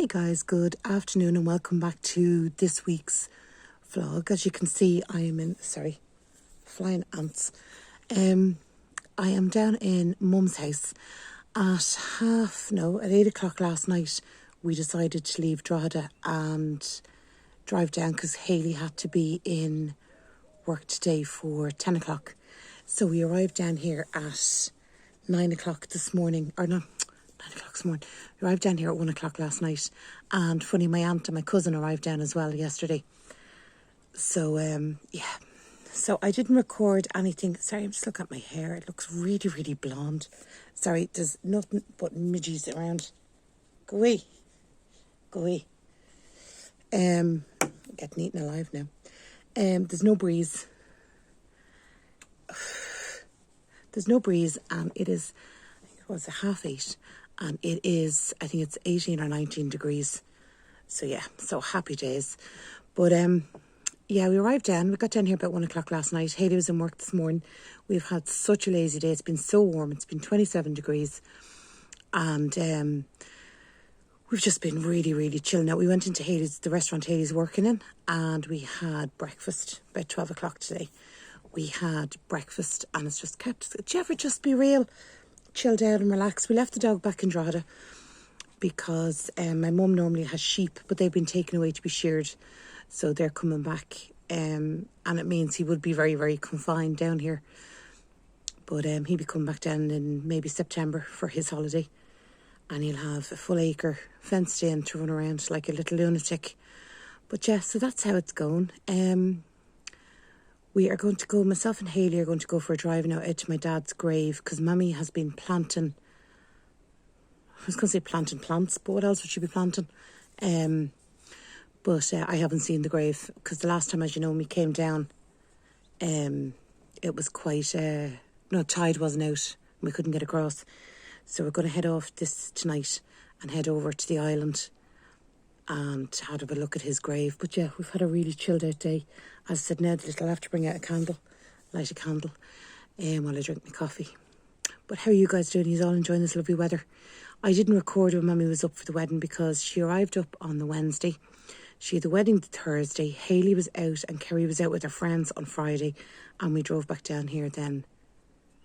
Hey guys, good afternoon and welcome back to this week's vlog. As you can see, I am in, flying ants. I am down in Mum's house at 8 o'clock last night. We decided to leave Drogheda and drive down because Hayley had to be in work today for 10 o'clock. So we arrived down here at 9 o'clock this morning, or no, 9 o'clock this morning. We arrived down here at 1 o'clock last night. And funny, my aunt and my cousin arrived down as well yesterday. So, yeah. So I didn't record anything. Sorry, I'm just looking at my hair. It looks really, really blonde. Sorry, there's nothing but midges around. Go away. Go away. Getting eaten alive now. There's no breeze. There's no breeze, and it is, I think it was 8:30, and it is, I think it's 18 or 19 degrees. So yeah, so happy days. But yeah, we arrived down. We got down here about 1 o'clock last night. Hayley was in work this morning. We've had such a lazy day. It's been so warm. It's been 27 degrees. And we've just been really, really chilling out. We went into the restaurant Hayley's working in, and we had breakfast about 12 o'clock today. We had breakfast, and it's just kept. Did you ever just be real chilled out and relaxed? We left the dog back in Drogheda because my mum normally has sheep, but they've been taken away to be sheared, so they're coming back, and it means he would be very, very confined down here. But he'll be coming back down in maybe September for his holiday, and he'll have a full acre fenced in to run around like a little lunatic. But yeah, so that's how it's going. We are going to go, myself and Hayley are going to go for a drive now out to my dad's grave because Mummy has been planting, I was going to say planting plants, but what else would she be planting? But I haven't seen the grave because the last time, as you know, we came down, it was quite, tide wasn't out. We couldn't get across. So we're going to head off tonight and head over to the island and have a look at his grave. But yeah, we've had a really chilled out day. As I said, now I'll have to bring out light a candle while I drink my coffee. But how are you guys doing? You're all enjoying this lovely weather? I didn't record when Mummy was up for the wedding because she arrived up on the Wednesday. She had the wedding the Thursday. Hayley was out and KERI was out with her friends on Friday, and we drove back down here then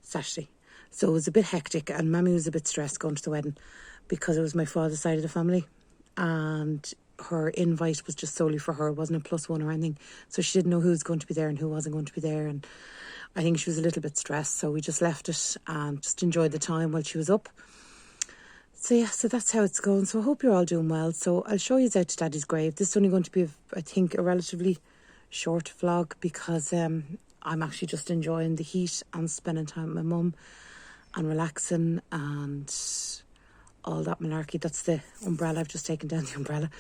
Saturday. So it was a bit hectic, and Mummy was a bit stressed going to the wedding because it was my father's side of the family, and her invite was just solely for her. It wasn't a +1 or anything, so she didn't know who was going to be there and who wasn't going to be there, and I think she was a little bit stressed, so we just left it and just enjoyed the time while she was up. So yeah, so that's how it's going. So I hope you're all doing well. So I'll show you out to Daddy's grave. This is only going to be, I think, a relatively short vlog because I'm actually just enjoying the heat and spending time with my mum and relaxing and all that malarkey. That's the umbrella. I've just taken down the umbrella.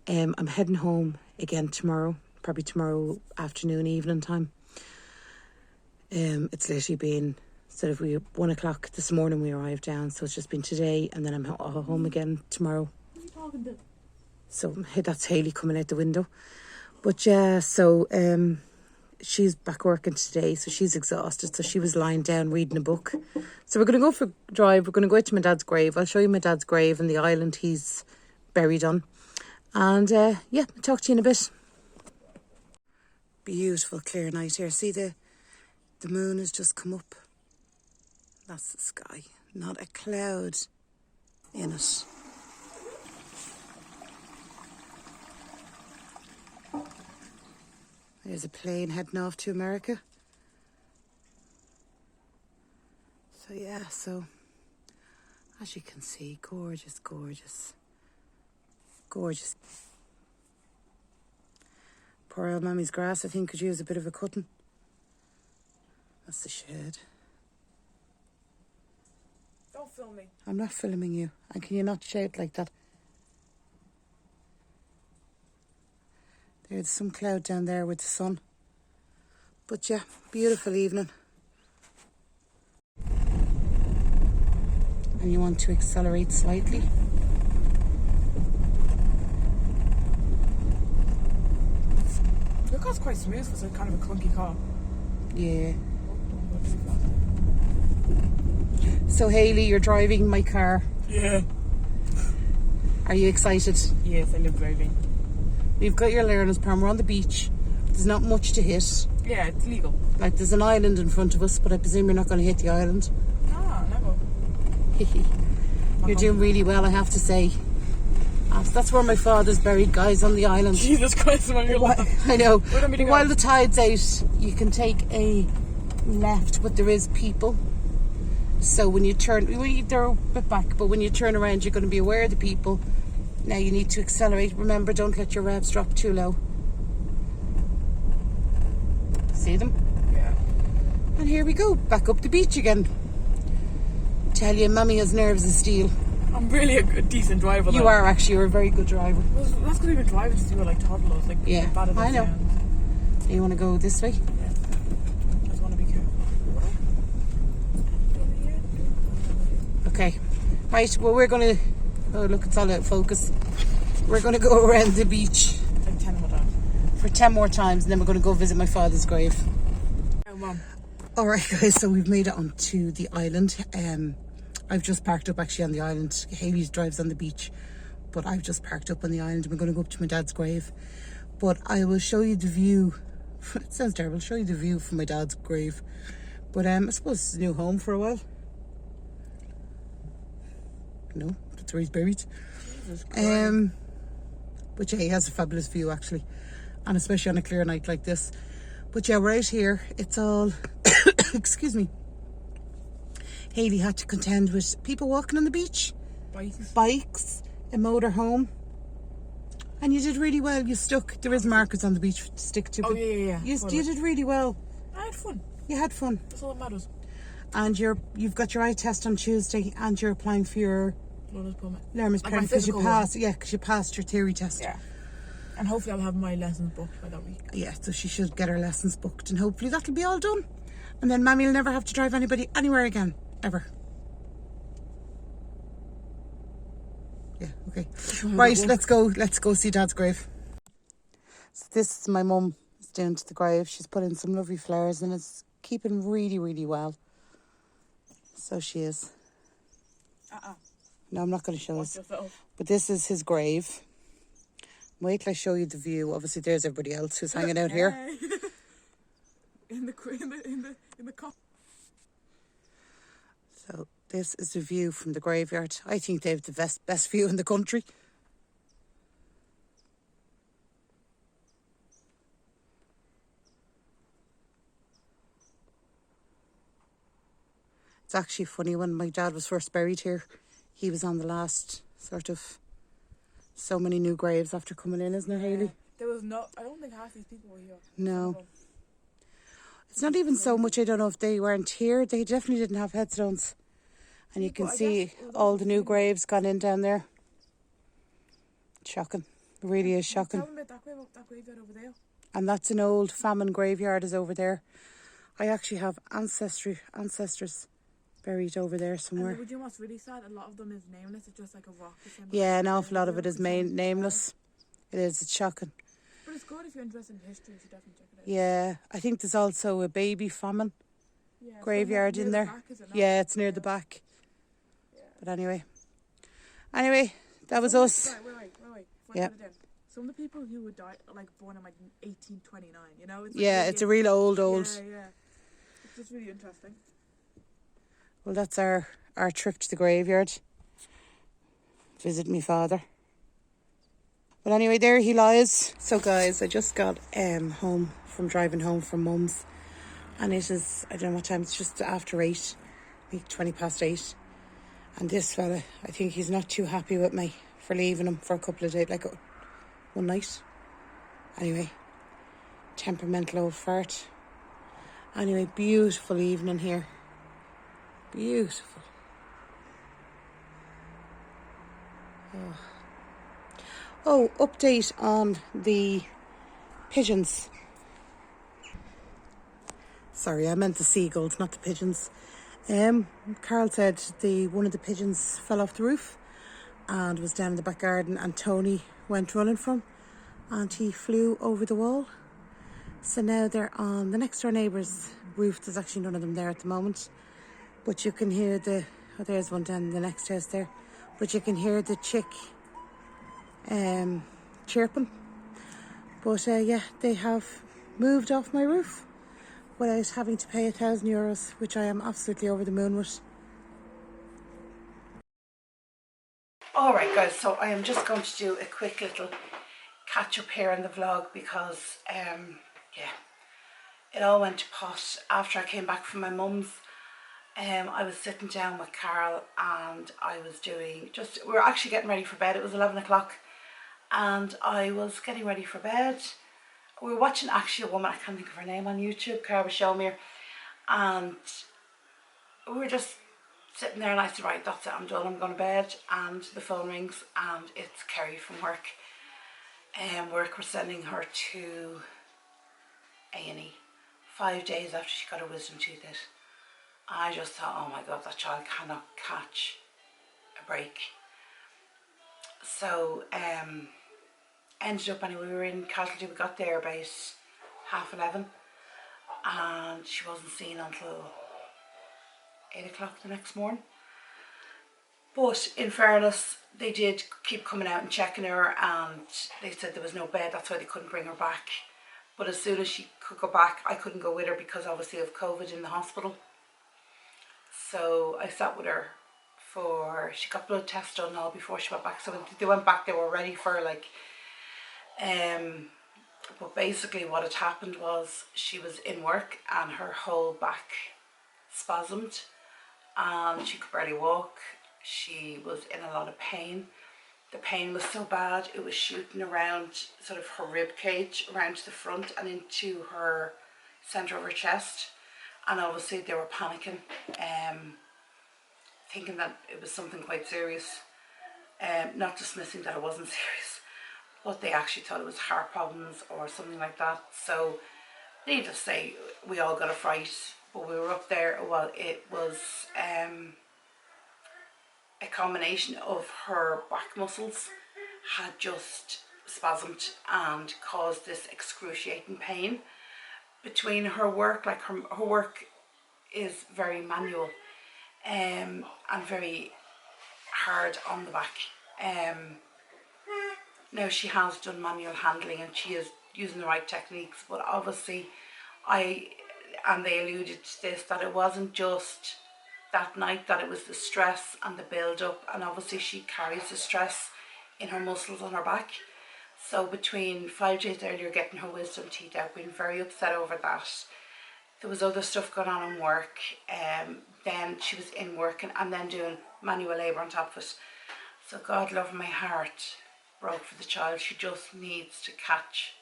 I'm heading home again tomorrow, probably tomorrow afternoon, evening time. It's literally been sort of 1 o'clock this morning we arrived down, so it's just been today, and then I'm home again tomorrow. What are you talking to? So that's Hayley coming out the window. But yeah, so she's back working today, so she's exhausted. So she was lying down reading a book. So we're going to go for a drive. We're going to go out to my dad's grave. I'll show you my dad's grave and the island he's buried on. And yeah, I'll talk to you in a bit. Beautiful clear night here. See the moon has just come up. That's the sky. Not a cloud in it. There's a plane heading off to America. So yeah, so as you can see, gorgeous, gorgeous, gorgeous. Poor old Mummy's grass, I think, could use a bit of a cutting. That's the shed. Don't film me. I'm not filming you. And can you not shout like that? There's some cloud down there with the sun. But yeah, beautiful evening. And you want to accelerate slightly. Your car's quite smooth for kind of a clunky car. Yeah. So Hayley, you're driving my car. Yeah. Are you excited? Yes, I love driving. We've got your learner's perm. We're on the beach. There's not much to hit. Yeah, it's legal. Like, there's an island in front of us, but I presume you're not going to hit the island. No, never. You're doing really well, I have to say. That's where my father's buried, guys, on the island. Jesus Christ, man, you're like, I know. where do I need to go? While the tide's out, you can take a left, but there is people. So when you turn, they're a bit back, but when you turn around, you're going to be aware of the people. Now you need to accelerate. Remember, don't let your revs drop too low. See them? Yeah. And here we go, back up the beach again. Tell you, Mummy has nerves of steel. I'm really a decent driver. You are actually. You're a very good driver. Well, that's because we've been driving since we were like toddlers. Like, Yeah, bad at I know. sounds. You want to go this way? Yeah. I just want to be careful. Okay. Right, well, we're going to... Oh, look, it's all out of focus. We're going to go around the beach Like 10 more times. for 10 more times, and then we're going to go visit my father's grave. Oh, Mum. All right, guys, so we've made it onto the island. I've just parked up actually on the island. Haley drives on the beach, but I've just parked up on the island. We're going to go up to my dad's grave. But I will show you the view. It sounds terrible. I'll show you the view from my dad's grave. But I suppose it's a new home for a while. No, that's where he's buried. Jesus Christ. But yeah, he has a fabulous view actually, and especially on a clear night like this. But yeah, we're out here. It's all excuse me. Haley had to contend with people walking on the beach, bikes, a motorhome, and you did really well. You stuck. There is markers on the beach to stick to. Oh yeah. You did really well. I had fun. You had fun, That's all that matters. and you've got your eye test on Tuesday, and you're applying for your Learner's permit. learner's Like my permit because you physical passed. Yeah, because you passed your theory test. Yeah. And hopefully I'll have my lessons booked by that week. Yeah, so she should get her lessons booked, and hopefully that'll be all done, and then Mammy will never have to drive anybody anywhere again, ever. Yeah, okay. Right, let's go see Dad's grave. So this is my mum. It's down to the grave. She's put in some lovely flowers, and it's keeping really, really well. So she is. No, I'm not going to show Watch us. yourself. But this is his grave. Wait till I show you the view. Obviously, there's everybody else who's hanging out here. in the cup. So this is the view from the graveyard. I think they have the best view in the country. It's actually funny, when my dad was first buried here, he was on the last sort of so many new graves after coming in, isn't there, Hayley? There was no. I don't think half these people were here. No. It's not even so much, I don't know if they weren't here. They definitely didn't have headstones. And you can see all the new graves gone in down there. Shocking. It really is shocking. Tell them about that graveyard over there. And that's an old famine graveyard is over there. I actually have ancestors buried over there somewhere. And would you know what's really sad? A lot of them is nameless. It's just like a rock. Yeah, an awful lot of it is nameless. It is. It's shocking. But it's good if you're interested in history. You should definitely check it out. Yeah, I think there's also a baby famine graveyard in there. Yeah, it's near the back. Yeah. But anyway, that was us. Wait. Yeah. Some of the people who would die, like born in like 1829, you know? It's like Yeah, really it's a real old. Yeah. It's just really interesting. Well, that's our trip to the graveyard. Visit me father. But anyway, there he lies. So guys, I just got home from driving home from Mum's, and it is, I don't know what time, it's just after 8, maybe 20 past 8. And this fella, I think he's not too happy with me for leaving him for a couple of days, like one night. Anyway, temperamental old fart. Anyway, beautiful evening here. Beautiful. Oh, update on the pigeons. Sorry, I meant the seagulls, not the pigeons. Carl said one of the pigeons fell off the roof and was down in the back garden, and Tony went running from, and he flew over the wall. So now they're on the next door neighbour's roof. There's actually none of them there at the moment, but you can hear there's one down in the next house there, but you can hear the chick chirping. But yeah, they have moved off my roof without having to pay €1,000, which I am absolutely over the moon with. Alright guys, so I am just going to do a quick little catch up here in the vlog because yeah, it all went to pot after I came back from my mum's. I was sitting down with Carl and I was doing we were actually getting ready for bed. It was 11 o'clock and I was getting ready for bed. We were watching actually a woman, I can't think of her name, on YouTube. Carl was showing me her, and we were just sitting there and I said, right, that's it, I'm done, I'm going to bed. And the phone rings and it's KERI from work. Work was sending her to A&E 5 days after she got her wisdom tooth out. I just thought, oh my God, that child cannot catch a break. So ended up anyway, we were in casualty. We got there about 11:30 and she wasn't seen until 8 o'clock the next morning. But in fairness, they did keep coming out and checking her, and they said there was no bed, that's why they couldn't bring her back. But as soon as she could go back, I couldn't go with her because obviously of COVID in the hospital. So I sat with her she got blood tests done and all before she went back. So when they went back, they were ready for like, but basically what had happened was she was in work and her whole back spasmed and she could barely walk. She was in a lot of pain. The pain was so bad, it was shooting around sort of her rib cage, around to the front and into her centre of her chest. And obviously they were panicking, thinking that it was something quite serious. Not dismissing that it wasn't serious, but they actually thought it was heart problems or something like that. So needless to say, we all got a fright, but we were up there. Well, it was a combination of her back muscles had just spasmed and caused this excruciating pain. Between her work, like her work is very manual and very hard on the back. Now she has done manual handling and she is using the right techniques, but obviously they alluded to this, that it wasn't just that night, that it was the stress and the build up, and obviously she carries the stress in her muscles on her back. So between 5 days earlier getting her wisdom teeth out, being very upset over that, there was other stuff going on in work, then she was in work and then doing manual labour on top of it. So God love my heart broke for the child. She just needs to catch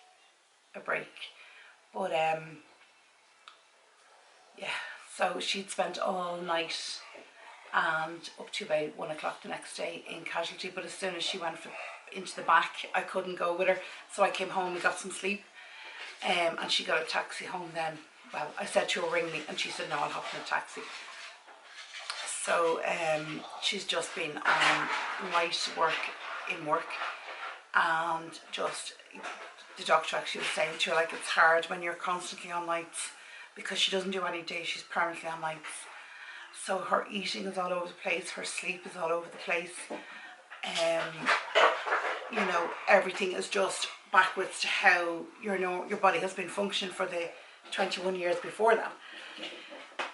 a break. But yeah, so she'd spent all night and up to about 1 o'clock the next day in casualty. But as soon as she went into the back, I couldn't go with her, so I came home and got some sleep, and she got a taxi home then. Well, I said to her, ring me, and she said no, I'll hop in a taxi. So she's just been on light work in work, and just the doctor actually was saying to her, like, it's hard when you're constantly on nights because she doesn't do any days, she's permanently on nights. So her eating is all over the place, her sleep is all over the place. You know, everything is just backwards to how your body has been functioning for the 21 years before that.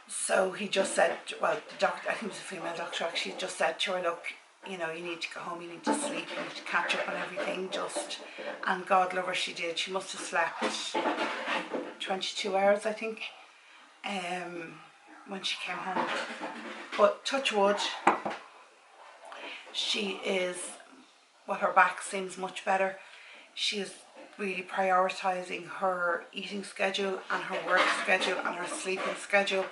So he just said, well, the doctor, I think it was a female doctor, actually just said to her, look, you know, you need to go home, you need to sleep, you need to catch up on everything, and God love her, she did. She must have slept 22 hours, I think, when she came home. But touch wood, she is, well, her back seems much better. She is really prioritising her eating schedule and her work schedule and her sleeping schedule,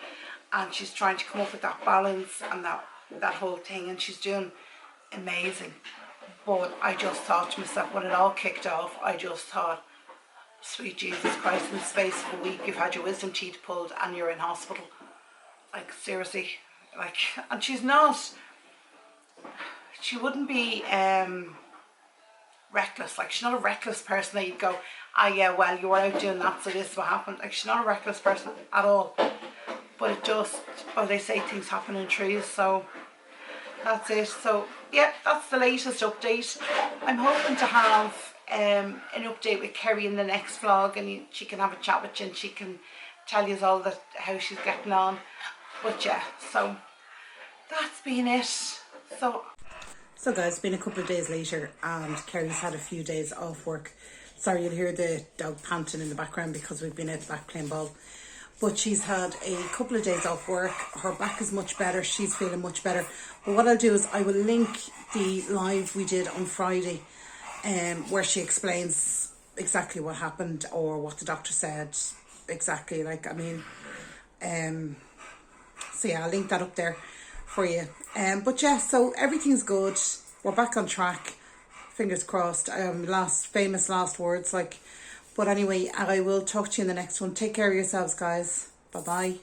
and she's trying to come up with that balance and that whole thing, and she's doing amazing. But I just thought to myself, when it all kicked off, I just thought, sweet Jesus Christ, in the space of a week you've had your wisdom teeth pulled and you're in hospital. Like, seriously. Like, and she wouldn't be reckless. Like, she's not a reckless person that you'd go, ah yeah, well, you were out doing that, so this is what happened. Like, she's not a reckless person at all. But it just, well, they say things happen in trees, so that's it. So yeah, that's the latest update. I'm hoping to have an update with Kerry in the next vlog, and she can have a chat with you and she can tell you all how she's getting on. But yeah, so that's been it. So guys, it's been a couple of days later and Kerry's had a few days off work. Sorry, you'll hear the dog panting in the background because we've been out the back playing ball. But she's had a couple of days off work. Her back is much better. She's feeling much better. But what I'll do is I will link the live we did on Friday, where she explains exactly what happened or what the doctor said. Exactly, so yeah, I'll link that up there for you. But yeah, so everything's good. We're back on track. Fingers crossed. Famous last words, like. But anyway, I will talk to you in the next one. Take care of yourselves, guys. Bye bye.